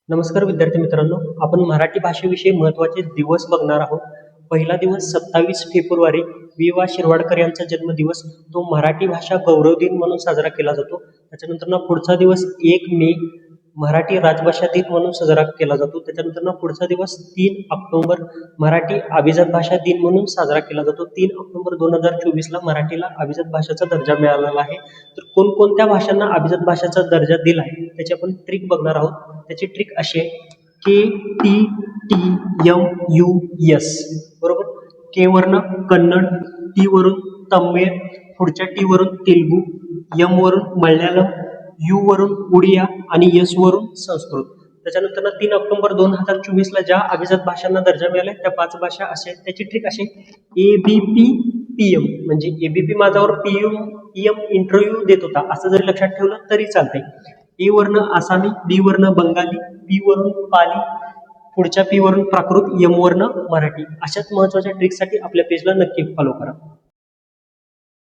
नमस्कार विद्यार्थी मित्रांनो, आपण मराठी भाषेविषयी महत्त्वाचे दिवस बघणार आहोत. पहिला दिवस 27 फेब्रुवारी वि. वा. शिरवाडकर यांचा जन्मदिवस, तो मराठी भाषा गौरव दिन म्हणून साजरा केला जातो. त्याच्यानंतर पुढचा दिवस 1 मे मराठी राजभाषा दिन म्हणून साजरा केला जातो. त्याच्यानंतर पुढचा दिवस 3 ऑक्टोबर मराठी अभिजात भाषा दिन म्हणून साजरा केला जातो. 3 ऑक्टोबर 2024ला मराठीला अभिजात भाषेचा दर्जा मिळालेला आहे. तर कोणकोणत्या भाषांना अभिजात भाषेचा दर्जा दिला आहे त्याची आपण ट्रिक बघणार आहोत. त्याची ट्रिक अशी आहे, KTTMUS बरोबर. के वरनं कन्नड, टी वरून तमिळ, पुढच्या टी वरून तेलुगू, एम वरून मल्याळम, यू वरून उडिया आणि एस वरून संस्कृत. त्याच्यानंतर 3 ऑक्टोबर 2024ला ज्या अभिजात भाषांना दर्जा मिळाला त्या 5 भाषा अशा आहेत. त्याची ट्रिक अशी, ABP-PM म्हणजे ABP माझ्यावर PM इंटरव्ह्यू देत होता असं जरी लक्षात ठेवलं तरी चालतंय. ए वरनं आसामी, बी वरनं बंगाली, बी वरून पाली, पुढच्या पी वरून प्राकृत, एम वरनं मराठी. अशाच महत्वाच्या ट्रिकसाठी आपल्या पेजला नक्की फॉलो करा.